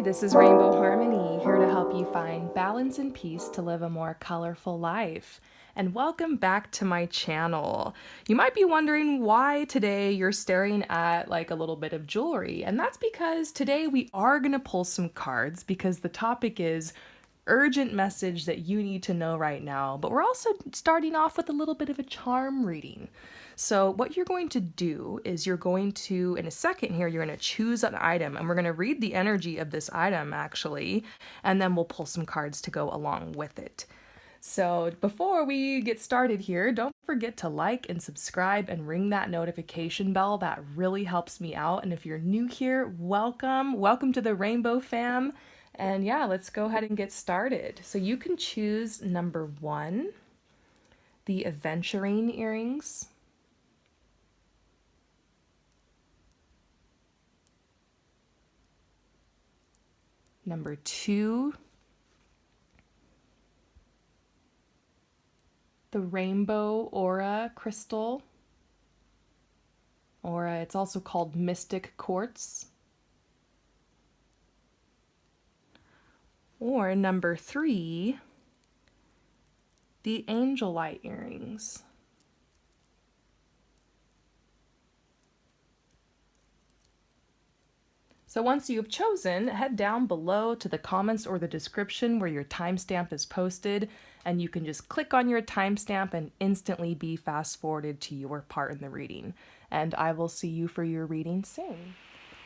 Hi, this is Rainbow Harmony, here to help you find balance and peace to live a more colorful life. And welcome back to my channel. You might be wondering why today you're staring at like a little bit of jewelry, and that's because today we are going to pull some cards because the topic is urgent message that you need to know right now, but we're also starting off with a little bit of a charm reading. So what you're going to do is you're going to, in a second here, you're going to choose an item and we're going to read the energy of this item actually, and then we'll pull some cards to go along with it. So before we get started here, don't forget to like and subscribe and ring that notification bell. That really helps me out. And if you're new here, welcome. Welcome to the Rainbow Fam. And yeah, let's go ahead and get started. So you can choose number 1, the aventurine earrings. Number 2, the rainbow aura crystal, or it's also called mystic quartz. Or number 3, the angel light earrings. So once you've chosen, head down below to the comments or the description where your timestamp is posted, and you can just click on your timestamp and instantly be fast forwarded to your part in the reading. And I will see you for your reading soon.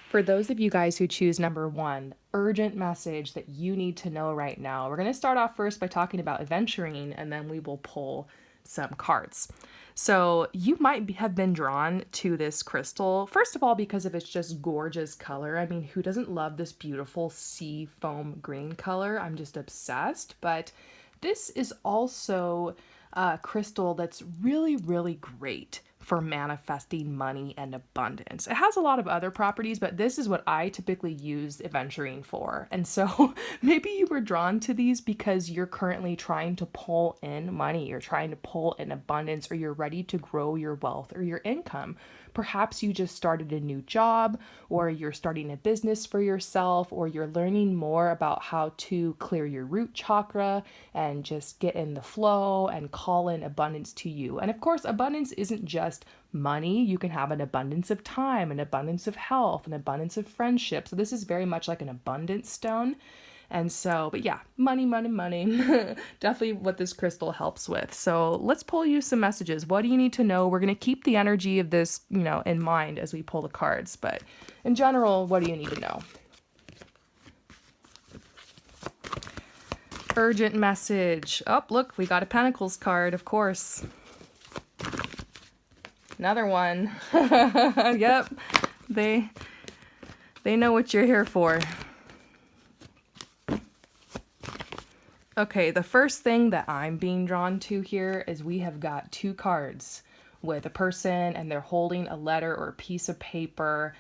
For those of you guys who choose number 1, urgent message that you need to know right now, we're going to start off first by talking about aventurine, and then we will pull some cards. So you might have been drawn to this crystal, first of all, because of its just gorgeous color. I mean, who doesn't love this beautiful sea foam green color? I'm just obsessed. But this is also a crystal that's really, really great for manifesting money and abundance. It has a lot of other properties, but this is what I typically use aventurine for. And so maybe you were drawn to these because you're currently trying to pull in money, you're trying to pull in abundance, or you're ready to grow your wealth or your income. Perhaps you just started a new job, or you're starting a business for yourself, or you're learning more about how to clear your root chakra and just get in the flow and call in abundance to you. And of course, abundance isn't just money. You can have an abundance of time, an abundance of health, an abundance of friendship. So this is very much like an abundance stone. And so, but yeah, money, money, money. Definitely what this crystal helps with. So let's pull you some messages. What do you need to know? We're going to keep the energy of this, in mind as we pull the cards. But in general, what do you need to know? Urgent message. Oh, look, we got a Pentacles card, of course. Another one. Yep. They know what you're here for. Okay, the first thing that I'm being drawn to here is we have got 2 cards with a person and they're holding a letter or a piece of paper.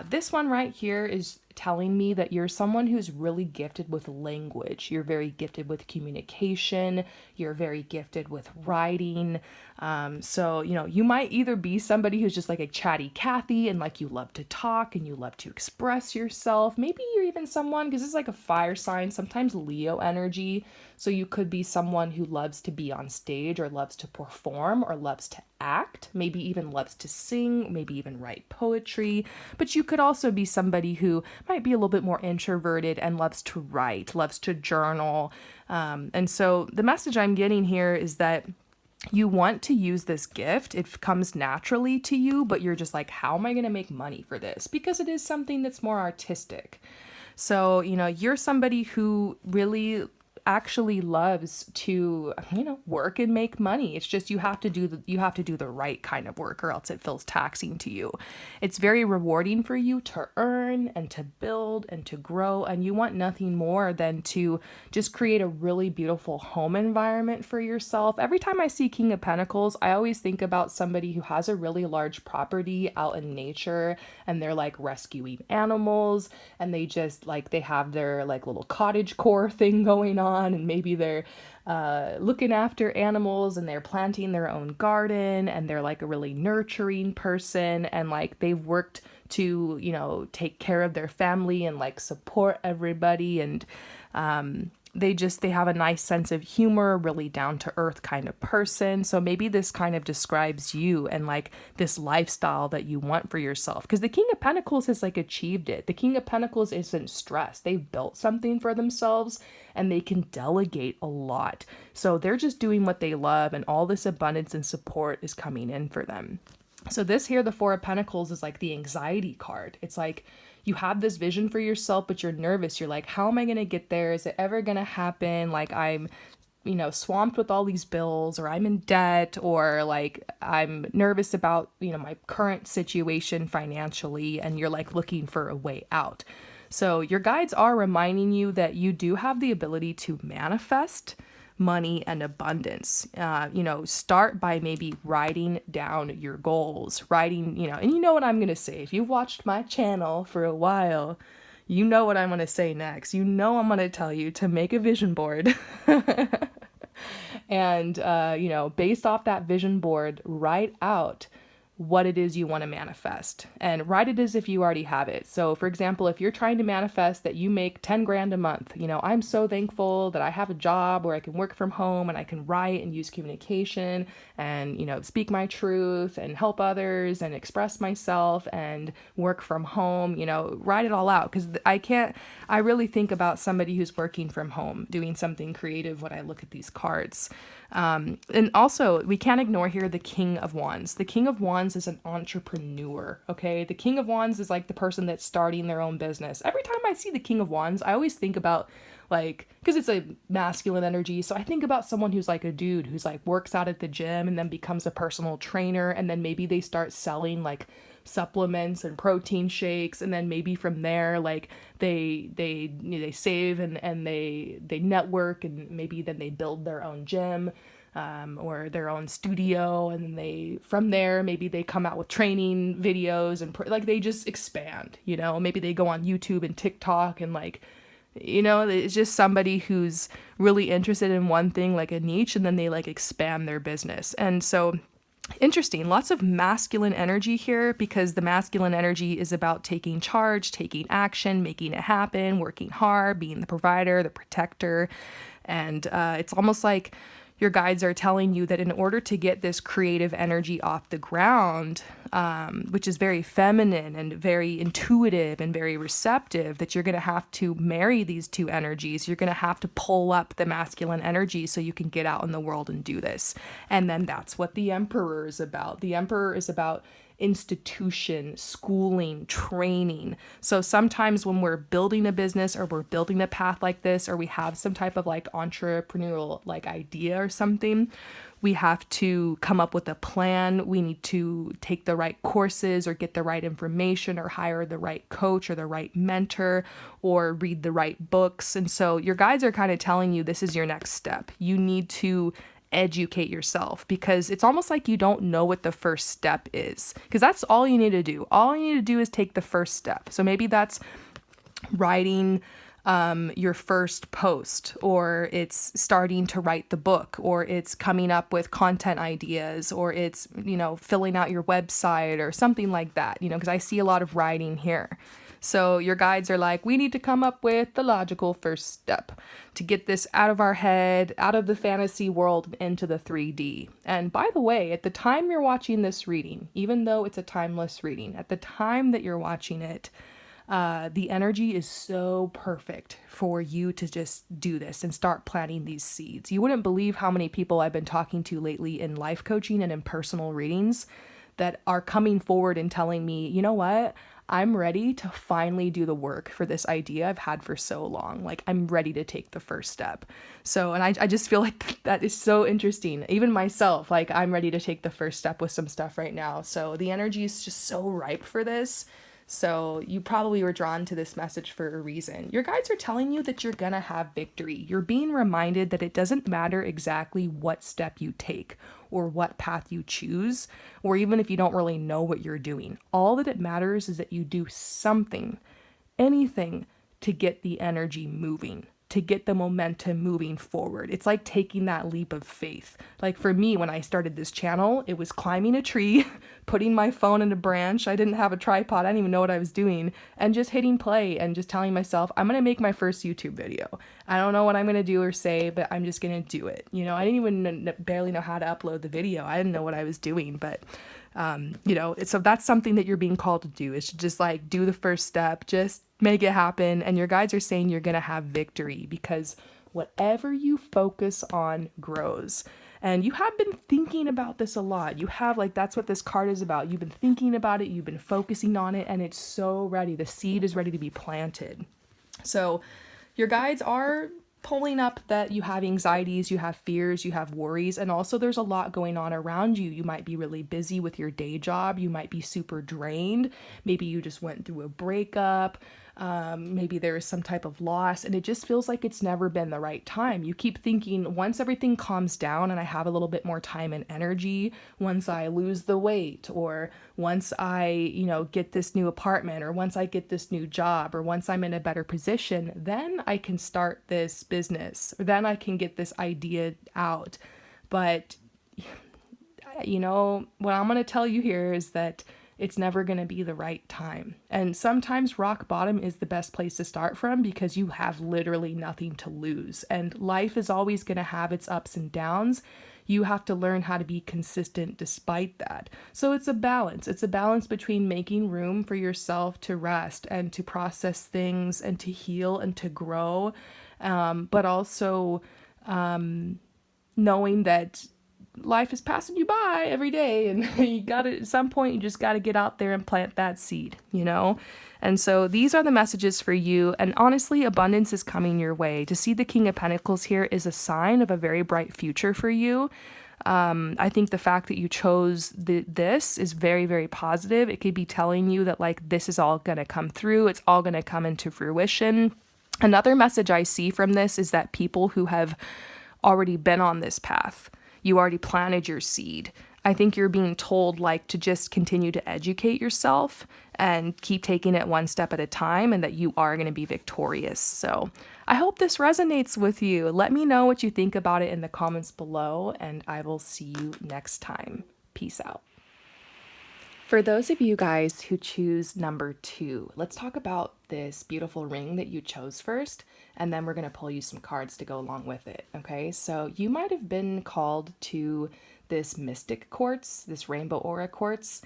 This one right here is telling me that you're someone who's really gifted with language. You're very gifted with communication. You're very gifted with writing. So, you might either be somebody who's just like a chatty Cathy and like you love to talk and you love to express yourself. Maybe you're even someone, because it's like a fire sign, sometimes Leo energy. So you could be someone who loves to be on stage or loves to perform or loves to act, maybe even loves to sing, maybe even write poetry. But you could also be somebody who might be a little bit more introverted and loves to write, loves to journal. And so the message I'm getting here is that you want to use this gift. It comes naturally to you, but you're just like, how am I going to make money for this? Because it is something that's more artistic. So, you're somebody who really actually loves to, work and make money. It's just you have to do the right kind of work, or else it feels taxing to you. It's very rewarding for you to earn and to build and to grow, and you want nothing more than to just create a really beautiful home environment for yourself. Every time I see King of Pentacles, I always think about somebody who has a really large property out in nature, and they're like rescuing animals, and they just like they have their like little cottage core thing going on, on, and maybe they're looking after animals and they're planting their own garden, and they're like a really nurturing person, and like they've worked to, take care of their family and like support everybody, and they have a nice sense of humor, really down to earth kind of person. So maybe this kind of describes you and like this lifestyle that you want for yourself, because the King of Pentacles has like achieved it. The King of Pentacles isn't stressed. They've built something for themselves and they can delegate a lot. So they're just doing what they love, and all this abundance and support is coming in for them. So this here, the Four of Pentacles, is like the anxiety card. It's like you have this vision for yourself, but you're nervous. You're like, how am I going to get there? Is it ever going to happen? Like I'm, swamped with all these bills, or I'm in debt, or like I'm nervous about, my current situation financially, and you're like looking for a way out. So your guides are reminding you that you do have the ability to manifest money and abundance. Start by maybe writing down your goals, and you know what I'm going to say. If you've watched my channel for a while, you know what I'm going to say next. I'm going to tell you to make a vision board. And, based off that vision board, write out what it is you want to manifest, and write it as if you already have it. So for example, if you're trying to manifest that you make 10 grand a month, I'm so thankful that I have a job where I can work from home and I can write and use communication and, speak my truth and help others and express myself and work from home, write it all out. Because I really think about somebody who's working from home, doing something creative when I look at these cards. And also, we can't ignore here the King of Wands. The King of Wands is an entrepreneur, okay? The King of Wands is like the person that's starting their own business. Every time I see the King of Wands, I always think about because it's a masculine energy. So I think about someone who's like a dude who's like works out at the gym and then becomes a personal trainer. And then maybe they start selling like supplements and protein shakes, and then maybe from there like they save and they network, and maybe then they build their own gym or their own studio, and then from there maybe they come out with training videos and they just expand, maybe they go on YouTube and TikTok, and it's just somebody who's really interested in one thing, like a niche, and then they expand their business. And so interesting, lots of masculine energy here, because the masculine energy is about taking charge, taking action, making it happen, working hard, being the provider, the protector. And it's almost like your guides are telling you that in order to get this creative energy off the ground, which is very feminine and very intuitive and very receptive, that you're going to have to marry these two energies. You're going to have to pull up the masculine energy so you can get out in the world and do this. And then that's what the Emperor is about. The Emperor is about institution, schooling, training. So sometimes when we're building a business or we're building a path like this, or we have some type of entrepreneurial idea or something, we have to come up with a plan. We need to take the right courses or get the right information or hire the right coach or the right mentor or read the right books. And so your guides are kind of telling you this is your next step. You need to educate yourself, because it's almost like you don't know what the first step is, because that's all you need to do. All you need to do is take the first step. So maybe that's writing your first post, or it's starting to write the book, or it's coming up with content ideas, or it's, filling out your website or something like that, because I see a lot of writing here. So your guides are like, we need to come up with the logical first step to get this out of our head, out of the fantasy world, into the 3D. And by the way, at the time you're watching this reading, even though it's a timeless reading, at the time that you're watching it, the energy is so perfect for you to just do this and start planting these seeds. You wouldn't believe how many people I've been talking to lately in life coaching and in personal readings that are coming forward and telling me, you know what? I'm ready to finally do the work for this idea I've had for so long. I'm ready to take the first step. So, and I just feel like that is so interesting. Even myself, I'm ready to take the first step with some stuff right now. So the energy is just so ripe for this. So you probably were drawn to this message for a reason. Your guides are telling you that you're going to have victory. You're being reminded that it doesn't matter exactly what step you take or what path you choose, or even if you don't really know what you're doing. All that it matters is that you do something, anything, to get the energy moving. to get the momentum moving forward. It's like taking that leap of faith. Like for me, when I started this channel, it was climbing a tree, putting my phone in a branch. I didn't have a tripod. I didn't even know what I was doing, and just hitting play and just telling myself, I'm going to make my first YouTube video. I don't know what I'm going to do or say, but I'm just going to do it. You know, I didn't even barely know how to upload the video. I didn't know what I was doing, but you know, so that's something that you're being called to do, is to just like do the first step, just make it happen. And your guides are saying you're going to have victory, because whatever you focus on grows. And you have been thinking about this a lot. You have, like, that's what this card is about. You've been thinking about it, you've been focusing on it, and it's so ready. The seed is ready to be planted. So your guides are pulling up that you have anxieties, you have fears, you have worries, and also there's a lot going on around you. You might be really busy with your day job. You might be super drained. Maybe you just went through a breakup. Maybe there is some type of loss, and it just feels like it's never been the right time. You keep thinking, once everything calms down and I have a little bit more time and energy, once I lose the weight, or once I, you know, get this new apartment, or once I get this new job, or once I'm in a better position, then I can start this business, or then I can get this idea out. But, you know, what I'm going to tell you here is that it's never going to be the right time. And sometimes rock bottom is the best place to start from, because you have literally nothing to lose. And life is always going to have its ups and downs. You have to learn how to be consistent despite that. So it's a balance. It's a balance between making room for yourself to rest and to process things and to heal and to grow. But also knowing that life is passing you by every day, and you gotta, at some point, you just gotta get out there and plant that seed, you know? And so these are the messages for you. And honestly, abundance is coming your way. To see the King of Pentacles here is a sign of a very bright future for you. I think the fact that you chose this is very, very positive. It could be telling you that, like, this is all gonna come through. It's all gonna come into fruition. Another message I see from this is that people who have already been on this path, you already planted your seed. I think you're being told, like, to just continue to educate yourself and keep taking it one step at a time, and that you are going to be victorious. So I hope this resonates with you. Let me know what you think about it in the comments below, and I will see you next time. Peace out. For those of you guys who choose number 2, let's talk about this beautiful ring that you chose first, and then we're going to pull you some cards to go along with it, okay? So you might have been called to this mystic quartz, this rainbow aura quartz,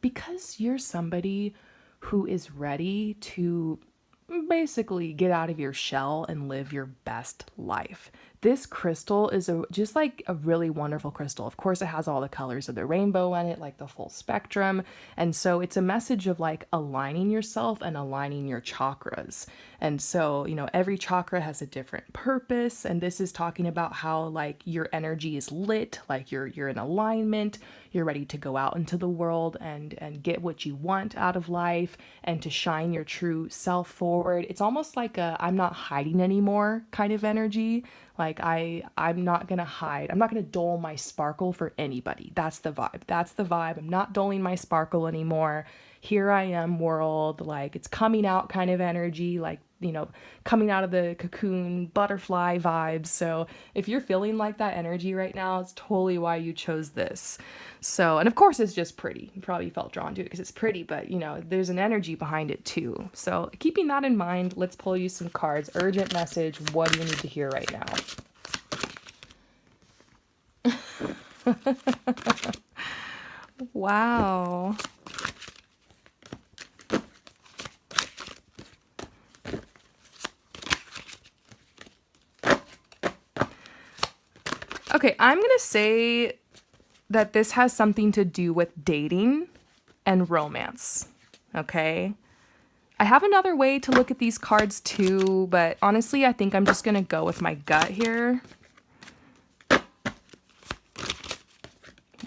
because you're somebody who is ready to basically get out of your shell and live your best life. This crystal is just like a really wonderful crystal. Of course, it has all the colors of the rainbow in it, like the full spectrum. And so it's a message of like aligning yourself and aligning your chakras. And so, you know, every chakra has a different purpose. And this is talking about how like your energy is lit, like you're in alignment, you're ready to go out into the world and get what you want out of life and to shine your true self forward. It's almost like a I'm not hiding anymore kind of energy. Like I'm not gonna hide. I'm not gonna dull my sparkle for anybody. That's the vibe. That's the vibe. I'm not dulling my sparkle anymore. Here I am, world. Like it's coming out kind of energy, like, you know, coming out of the cocoon, butterfly vibes. So if you're feeling like that energy right now, it's totally why you chose this. So, and of course it's just pretty. You probably felt drawn to it because it's pretty, but you know, there's an energy behind it too. So keeping that in mind, let's pull you some cards. Urgent message. What do you need to hear right now? Wow. Okay, I'm going to say that this has something to do with dating and romance, okay? I have another way to look at these cards too, but honestly, I think I'm just going to go with my gut here.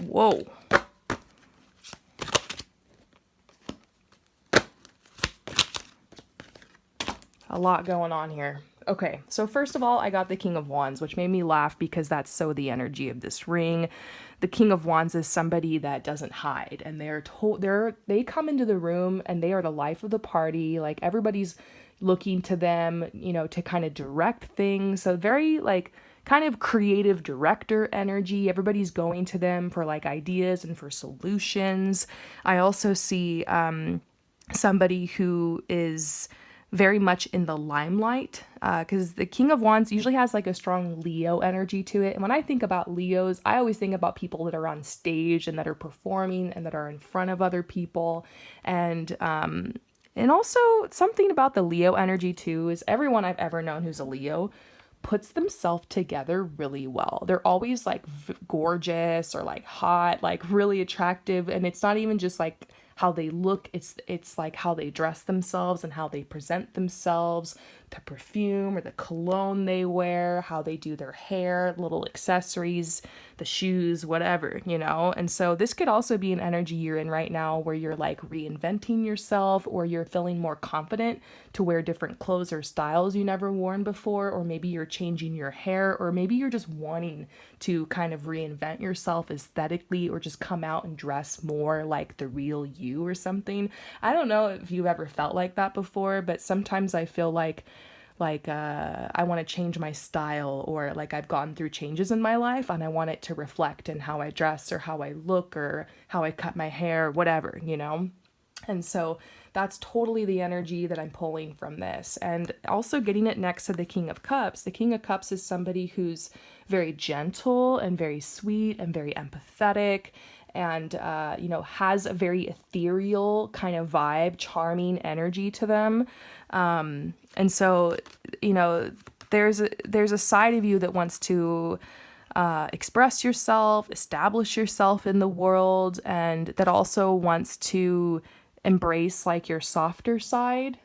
Whoa. A lot going on here. Okay, so first of all, I got the King of Wands, which made me laugh because that's so the energy of this ring. The King of Wands is somebody that doesn't hide, and they come into the room and they are the life of the party. Like everybody's looking to them, to kind of direct things. So very like kind of creative director energy. Everybody's going to them for like ideas and for solutions. I also see somebody who is very much in the limelight, because the King of Wands usually has like a strong Leo energy to it. And when I think about Leos, I always think about people that are on stage and that are performing and that are in front of other people. And also something about the Leo energy too is everyone I've ever known who's a Leo puts themselves together really well. They're always like gorgeous or like hot, like really attractive, and it's not even just like how they look, it's like how they dress themselves and how they present themselves, the perfume or the cologne they wear, how they do their hair, little accessories, the shoes, whatever. And so this could also be an energy you're in right now where you're like reinventing yourself, or you're feeling more confident to wear different clothes or styles you never worn before, or maybe you're changing your hair, or maybe you're just wanting to kind of reinvent yourself aesthetically, or just come out and dress more like the real you or something. I don't know if you've ever felt like that before, but sometimes I feel like I want to change my style, or like I've gone through changes in my life and I want it to reflect in how I dress or how I look or how I cut my hair, whatever. And so that's totally the energy that I'm pulling from this. And also getting it next to the King of Cups. The King of Cups is somebody who's very gentle and very sweet and very empathetic, and has a very ethereal kind of vibe, charming energy to them. And so, there's a side of you that wants to express yourself, establish yourself in the world, and that also wants to embrace like your softer side.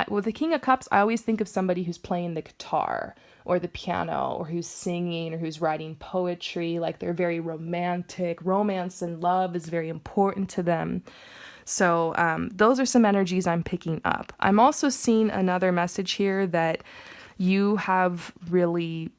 With the King of Cups, I always think of somebody who's playing the guitar or the piano, or who's singing, or who's writing poetry. Like they're very romantic. Romance and love is very important to them. So those are some energies I'm picking up. I'm also seeing another message here that you have really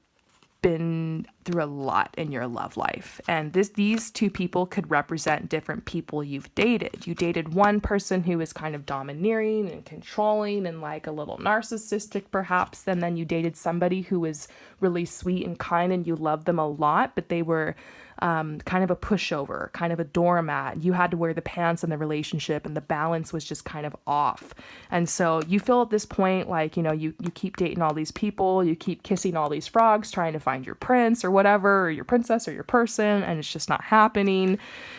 been through a lot in your love life, and these two people could represent different people you've dated. You dated one person who is kind of domineering and controlling and like a little narcissistic perhaps, and then you dated somebody who was really sweet and kind and you loved them a lot, but they were kind of a pushover, kind of a doormat. You had to wear the pants in the relationship, and the balance was just kind of off. And so you feel at this point like, you keep dating all these people, you keep kissing all these frogs, trying to find your prince or whatever, or your princess or your person, and it's just not happening.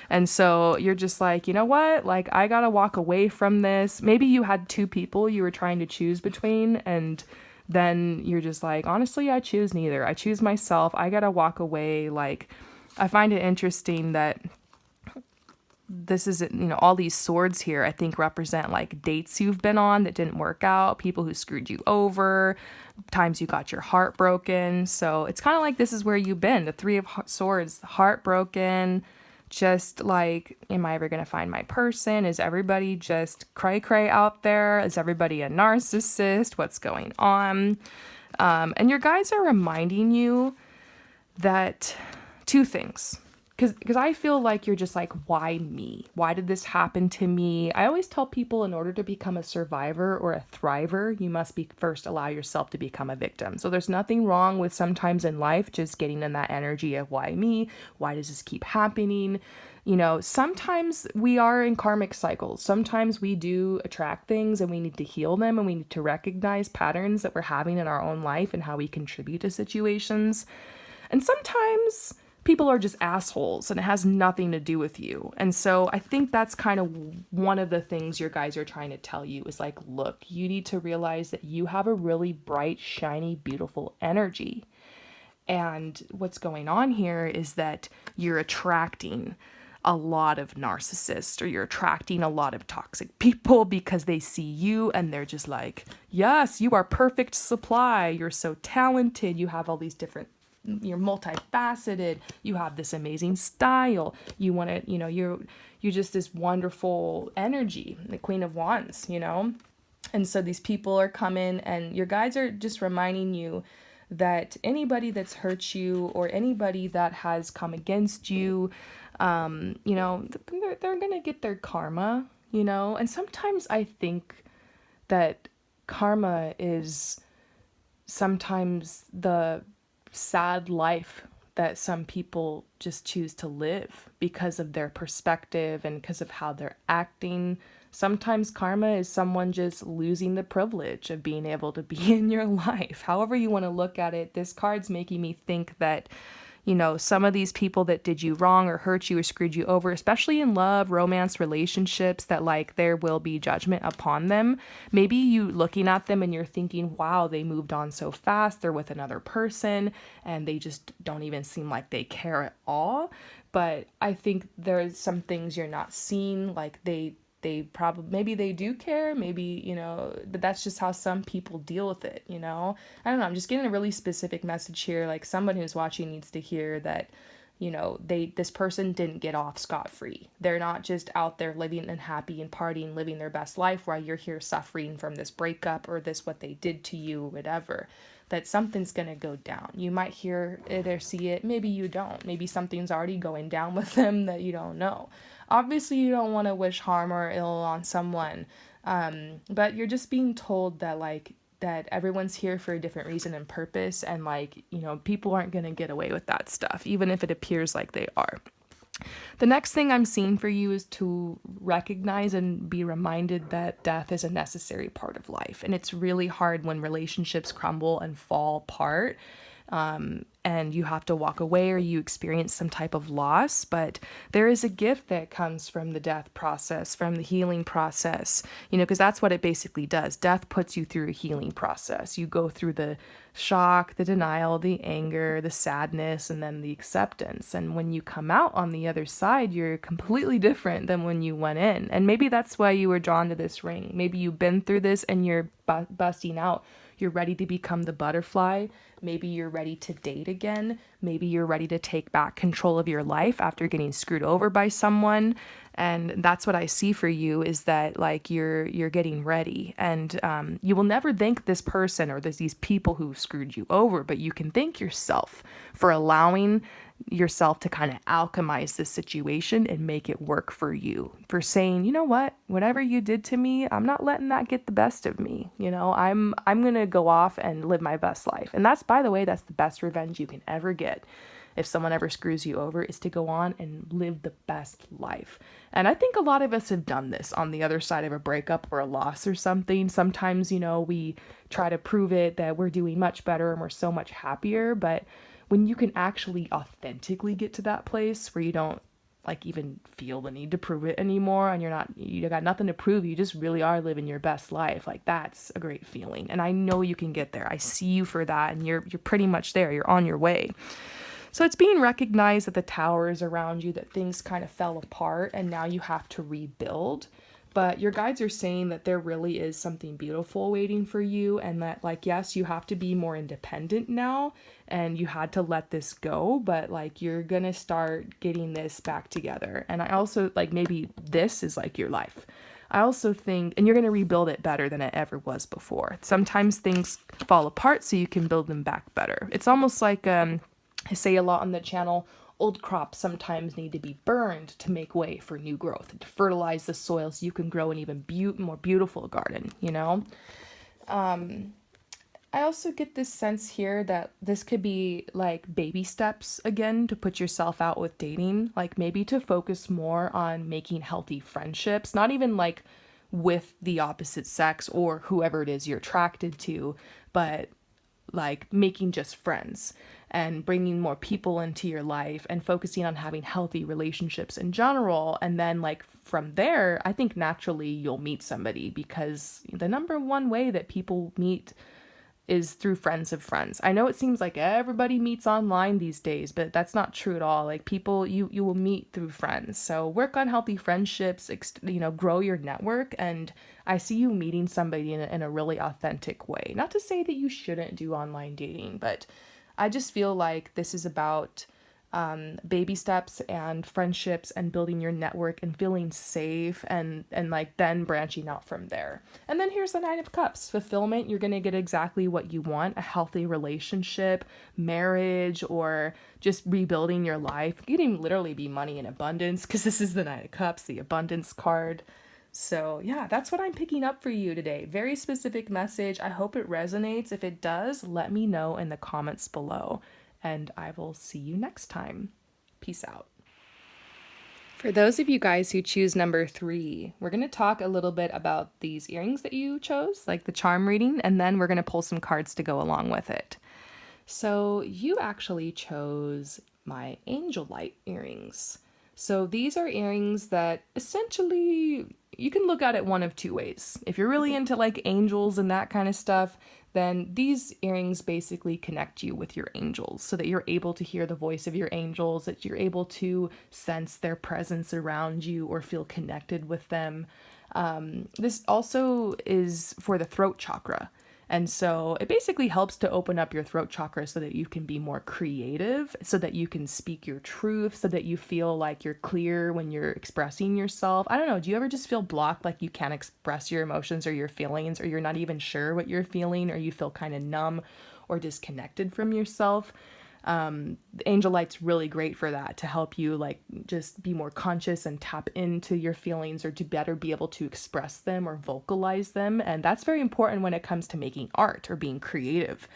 And so you're just like, you know what? Like, I gotta walk away from this. Maybe you had two people you were trying to choose between, and then you're just like, honestly, I choose neither. I choose myself. I gotta walk away. Like, I find it interesting that this is, all these swords here, I think represent like dates you've been on that didn't work out, people who screwed you over, times you got your heart broken. So it's kind of like this is where you've been. The Three of Swords, heartbroken, just like, am I ever going to find my person? Is everybody just cray-cray out there? Is everybody a narcissist? What's going on? And your guides are reminding you that two things, because I feel like you're just like, why me? Why did this happen to me? I always tell people, in order to become a survivor or a thriver, you must first allow yourself to become a victim. So there's nothing wrong with sometimes in life just getting in that energy of why me? Why does this keep happening? Sometimes we are in karmic cycles. Sometimes we do attract things and we need to heal them, and we need to recognize patterns that we're having in our own life and how we contribute to situations. And sometimes people are just assholes and it has nothing to do with you. And so I think that's kind of one of the things your guys are trying to tell you is like, look, you need to realize that you have a really bright, shiny, beautiful energy. And what's going on here is that you're attracting a lot of narcissists, or you're attracting a lot of toxic people because they see you and they're just like, yes, you are perfect supply. You're so talented. You have all these different, you're multifaceted, you have this amazing style, you want to, you're just this wonderful energy, the Queen of Wands, And so these people are coming, and your guides are just reminding you that anybody that's hurt you or anybody that has come against you, they're going to get their karma, And sometimes I think that karma is sometimes the sad life that some people just choose to live because of their perspective and because of how they're acting. Sometimes karma is someone just losing the privilege of being able to be in your life. However you want to look at it, this card's making me think that some of these people that did you wrong or hurt you or screwed you over, especially in love, romance, relationships, that like there will be judgment upon them. Maybe you looking at them and you're thinking, wow, they moved on so fast. They're with another person and they just don't even seem like they care at all. But I think there's some things you're not seeing, like they probably, maybe they do care, maybe, but that's just how some people deal with it, I don't know, I'm just getting a really specific message here, like someone who's watching needs to hear that, this person didn't get off scot-free. They're not just out there living and happy and partying, living their best life while you're here suffering from this breakup or this, what they did to you, whatever. That something's going to go down. You might hear it or see it, maybe you don't. Maybe something's already going down with them that you don't know. Obviously, you don't want to wish harm or ill on someone, but you're just being told that, like, that everyone's here for a different reason and purpose, and, like, people aren't going to get away with that stuff, even if it appears like they are. The next thing I'm seeing for you is to recognize and be reminded that death is a necessary part of life. And it's really hard when relationships crumble and fall apart. And you have to walk away or you experience some type of loss, but there is a gift that comes from the death process, from the healing process, because that's what it basically does. Death puts you through a healing process. You go through the shock, the denial, the anger, the sadness, and then the acceptance. And when you come out on the other side, you're completely different than when you went in. And maybe that's why you were drawn to this ring. Maybe you've been through this and you're busting out. You're ready to become the butterfly. Maybe you're ready to date again. Maybe you're ready to take back control of your life after getting screwed over by someone. And that's what I see for you, is that like you're getting ready, and you will never thank this person or these people who screwed you over, but you can thank yourself for allowing yourself to kind of alchemize this situation and make it work for you, for saying, you know what, whatever you did to me, I'm not letting that get the best of me. I'm going to go off and live my best life. And that's, by the way, that's the best revenge you can ever get if someone ever screws you over, is to go on and live the best life. And I think a lot of us have done this on the other side of a breakup or a loss or something. Sometimes, we try to prove it that we're doing much better and we're so much happier, but when you can actually authentically get to that place where you don't like even feel the need to prove it anymore, and you got nothing to prove, you just really are living your best life, like that's a great feeling. And I know you can get there. I see you for that, and you're pretty much there. You're on your way. So it's being recognized that the towers around you, that things kind of fell apart and now you have to rebuild. But your guides are saying that there really is something beautiful waiting for you, and that, like, yes, you have to be more independent now and you had to let this go, but like you're gonna start getting this back together. And I also, like, maybe this is like your life. I also think, and you're going to rebuild it better than it ever was before. Sometimes things fall apart so you can build them back better. It's almost like, I say a lot on the channel, old crops sometimes need to be burned to make way for new growth, to fertilize the soil so you can grow an even more beautiful garden, I also get this sense here that this could be like baby steps again to put yourself out with dating, like maybe to focus more on making healthy friendships, not even like with the opposite sex or whoever it is you're attracted to, but like making just friends and bringing more people into your life and focusing on having healthy relationships in general. And then like from there, I think naturally you'll meet somebody, because the number one way that people meet is through friends of friends. I know it seems like everybody meets online these days, but that's not true at all. Like people, you will meet through friends. So work on healthy friendships, grow your network. And I see you meeting somebody in a really authentic way. Not to say that you shouldn't do online dating, but I just feel like this is about baby steps and friendships and building your network and feeling safe and like then branching out from there. And then here's the Nine of Cups. Fulfillment, you're going to get exactly what you want, a healthy relationship, marriage, or just rebuilding your life. You can even literally be money in abundance because this is the Nine of Cups, the abundance card. So, yeah, that's what I'm picking up for you today. Very specific message. I hope it resonates. If it does, let me know in the comments below, and I will see you next time. Peace out. For those of you guys who choose number 3, we're going to talk a little bit about these earrings that you chose, like the charm reading, and then we're going to pull some cards to go along with it. So, you actually chose my angel light earrings. So these are earrings that essentially you can look at it one of two ways. If you're really into like angels and that kind of stuff, then these earrings basically connect you with your angels so that you're able to hear the voice of your angels, that you're able to sense their presence around you or feel connected with them. This also is for the throat chakra. And so it basically helps to open up your throat chakra so that you can be more creative, so that you can speak your truth, so that you feel like you're clear when you're expressing yourself. I don't know, do you ever just feel blocked, like you can't express your emotions or your feelings, or you're not even sure what you're feeling, or you feel kind of numb or disconnected from yourself? The angel light's really great for that, to help you like just be more conscious and tap into your feelings, or to better be able to express them or vocalize them. And that's very important when it comes to making art or being creative,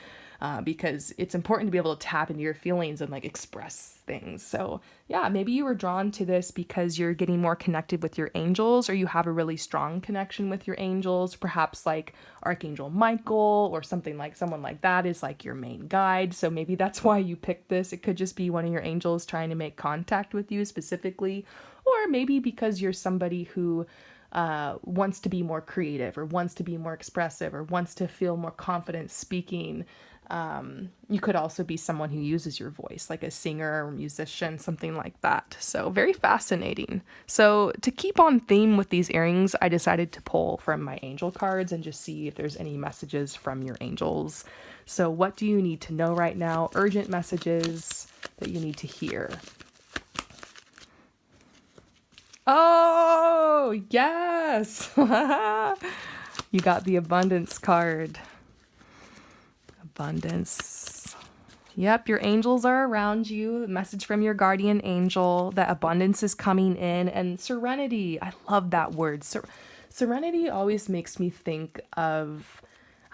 because it's important to be able to tap into your feelings and like express things. So yeah, maybe you were drawn to this because you're getting more connected with your angels, or you have a really strong connection with your angels. Perhaps like Archangel Michael or something, like someone like that is like your main guide. So maybe that's why you picked this. It could just be one of your angels trying to make contact with you specifically, or maybe because you're somebody who wants to be more creative, or wants to be more expressive, or wants to feel more confident speaking. You could also be someone who uses your voice, like a singer or musician, something like that. So very fascinating. So to keep on theme with these earrings, I decided to pull from my angel cards and just see if there's any messages from your angels. So what do you need to know right now? Urgent messages that you need to hear. Oh, yes! You got the abundance card. Abundance. Yep, your angels are around you. A message from your guardian angel that abundance is coming in. And serenity. I love that word. Serenity always makes me think of,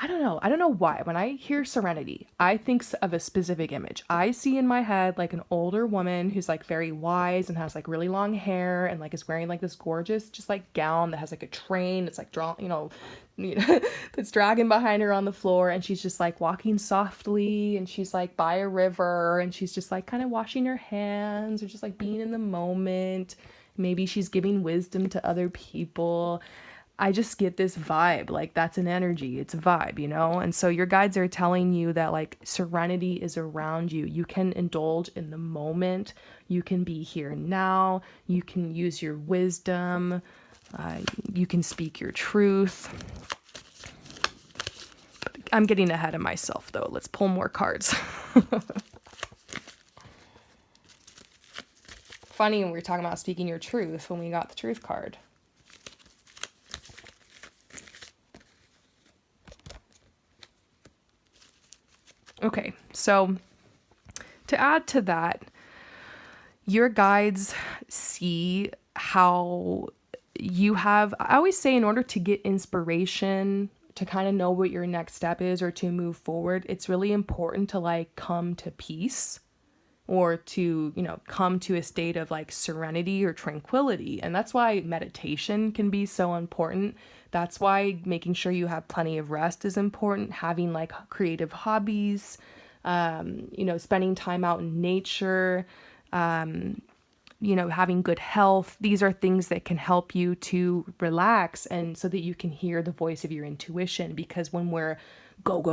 I don't know why. When I hear serenity, I think of a specific image. I see in my head like an older woman who's like very wise and has like really long hair and like is wearing like this gorgeous just like gown that has like a train that's like drawn, that's dragging behind her on the floor, and she's just like walking softly, and she's like by a river, and she's just like kind of washing her hands or just like being in the moment. Maybe she's giving wisdom to other people. I just get this vibe, like that's an energy, it's a vibe, And so your guides are telling you that like serenity is around you. You can indulge in the moment. You can be here now. You can use your wisdom. You can speak your truth. I'm getting ahead of myself though. Let's pull more cards. Funny when we were talking about speaking your truth when we got the truth card. Okay, so to add to that, your guides see how you have, I always say, in order to get inspiration, to kind of know what your next step is or to move forward, it's really important to like come to peace, or to, come to a state of like serenity or tranquility. And that's why meditation can be so important. That's why making sure you have plenty of rest is important. Having like creative hobbies, spending time out in nature, having good health. These are things that can help you to relax, and so that you can hear the voice of your intuition. Because when we're go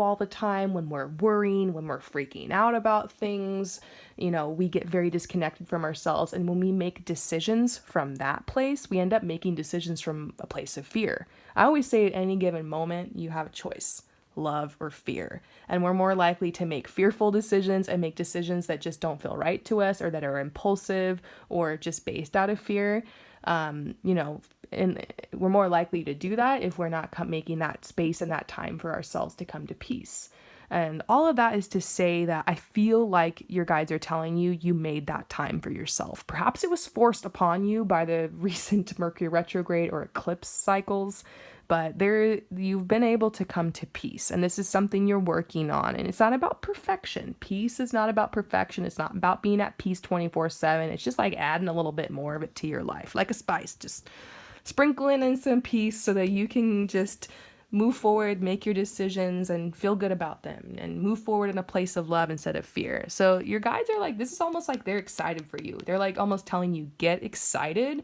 all the time, when we're worrying, when we're freaking out about things, we get very disconnected from ourselves. And when we make decisions from that place, we end up making decisions from a place of fear. I always say at any given moment, you have a choice. love, or fear. And we're more likely to make fearful decisions and make decisions that just don't feel right to us or that are impulsive or just based out of fear. You know, and we're more likely to do that if we're not making that space and that time for ourselves to come to peace. And all of that is to say that I feel like your guides are telling you you made that time for yourself. Perhaps it was forced upon you by the recent Mercury retrograde or eclipse cycles, but you've been able to come to peace. And this is something you're working on. And it's not about perfection. Peace is not about perfection. It's not about being at peace 24/7. It's just like adding a little bit more of it to your life, like a spice, just sprinkling in some peace so that you can just move forward, make your decisions, and feel good about them, and move forward in a place of love instead of fear. So your guides are like, this is almost like they're excited for you. They're like almost telling you, get excited,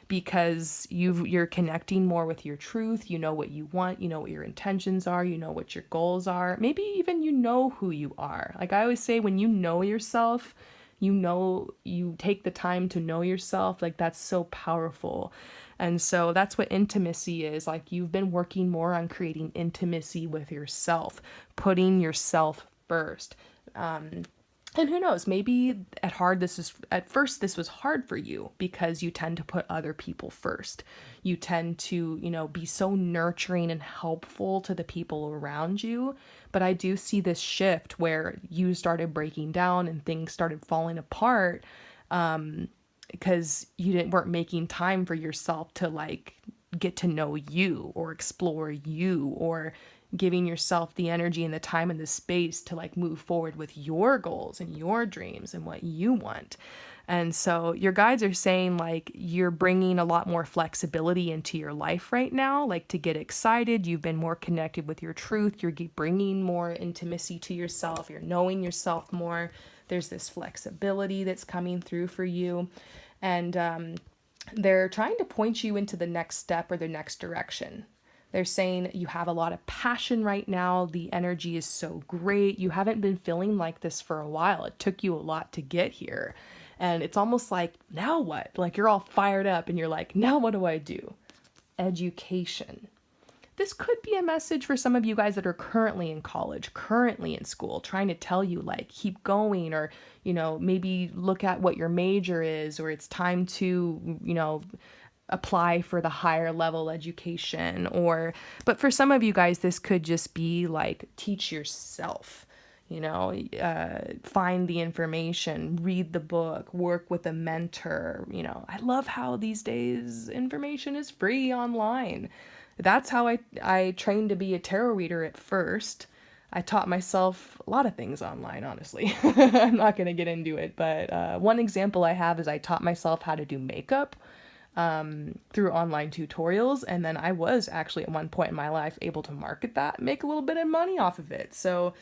because you're connecting more with your truth. You know what you want, you know what your intentions are, you know what your goals are. Maybe even you know who you are. Like I always say, when you know yourself, you know, you take the time to know yourself, like that's so powerful. And so that's what intimacy is. Like you've been working more on creating intimacy with yourself, putting yourself first. And who knows, maybe at first this was hard for you because you tend to put other people first. You tend to, you know, be so nurturing and helpful to the people around you. But I do see this shift where you started breaking down and things started falling apart, because you weren't making time for yourself to like get to know you or explore you, or giving yourself the energy and the time and the space to like move forward with your goals and your dreams and what you want. And so your guides are saying like you're bringing a lot more flexibility into your life right now, like to get excited. You've been more connected with your truth. You're bringing more intimacy to yourself. You're knowing yourself more. There's this flexibility that's coming through for you. And they're trying to point you into the next step or the next direction. They're saying you have a lot of passion right now. The energy is so great. You haven't been feeling like this for a while. It took you a lot to get here. And it's almost like, now what? Like you're all fired up and you're like, now what do I do? Education. This could be a message for some of you guys that are currently in college, currently in school, trying to tell you like, keep going, or, you know, maybe look at what your major is, or it's time to, you know, apply for the higher level education. But for some of you guys, this could just be like, teach yourself, you know, find the information, read the book, work with a mentor. You know, I love how these days information is free online. That's how I trained to be a tarot reader at first. I taught myself a lot of things online, honestly. I'm not going to get into it, but one example I have is I taught myself how to do makeup through online tutorials. And then I was actually at one point in my life able to market that, make a little bit of money off of it. So,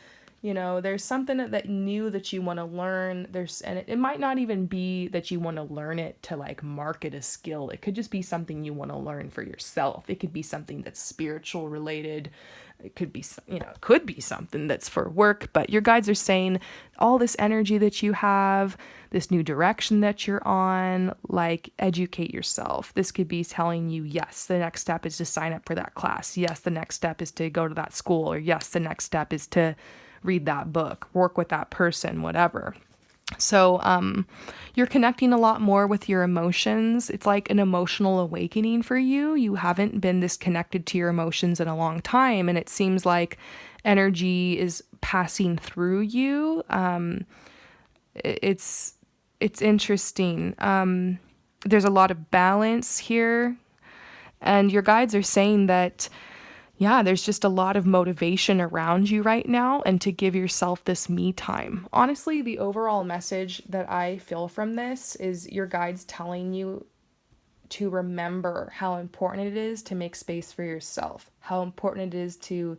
you know, there's something that new that you want to learn. And it might not even be that you want to learn it to like market a skill. It could just be something you want to learn for yourself. It could be something that's spiritual related. It could be, you know, it could be something that's for work, but your guides are saying all this energy that you have, this new direction that you're on, like educate yourself. This could be telling you, yes, the next step is to sign up for that class. Yes, the next step is to go to that school, or yes, the next step is to read that book, work with that person, whatever. So you're connecting a lot more with your emotions. It's like an emotional awakening for you. You haven't been this connected to your emotions in a long time, and it seems like energy is passing through you. It's interesting. There's a lot of balance here, and your guides are saying that, yeah, there's just a lot of motivation around you right now, and to give yourself this me time. Honestly, the overall message that I feel from this is your guides telling you to remember how important it is to make space for yourself, how important it is to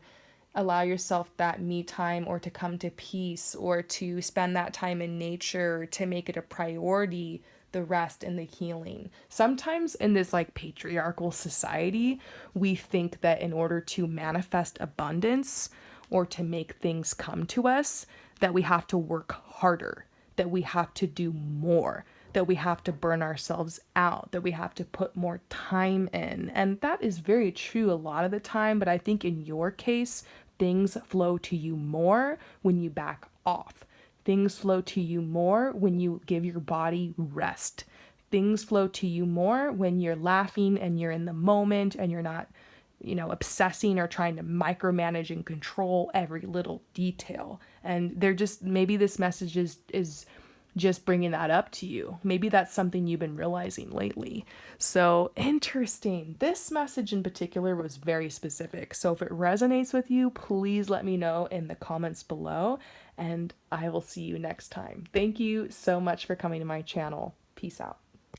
allow yourself that me time, or to come to peace, or to spend that time in nature, to make it a priority, the rest and the healing. Sometimes in this like patriarchal society, we think that in order to manifest abundance or to make things come to us, that we have to work harder, that we have to do more, that we have to burn ourselves out, that we have to put more time in. And that is very true a lot of the time, but I think in your case, things flow to you more when you back off. Things flow to you more when you give your body rest. Things flow to you more when you're laughing and you're in the moment and you're not, obsessing or trying to micromanage and control every little detail. And they're just, maybe this message is just bringing that up to you. Maybe that's something you've been realizing lately. So interesting. This message in particular was very specific. So if it resonates with you, please let me know in the comments below, and I will see you next time. Thank you so much for coming to my channel. Peace out.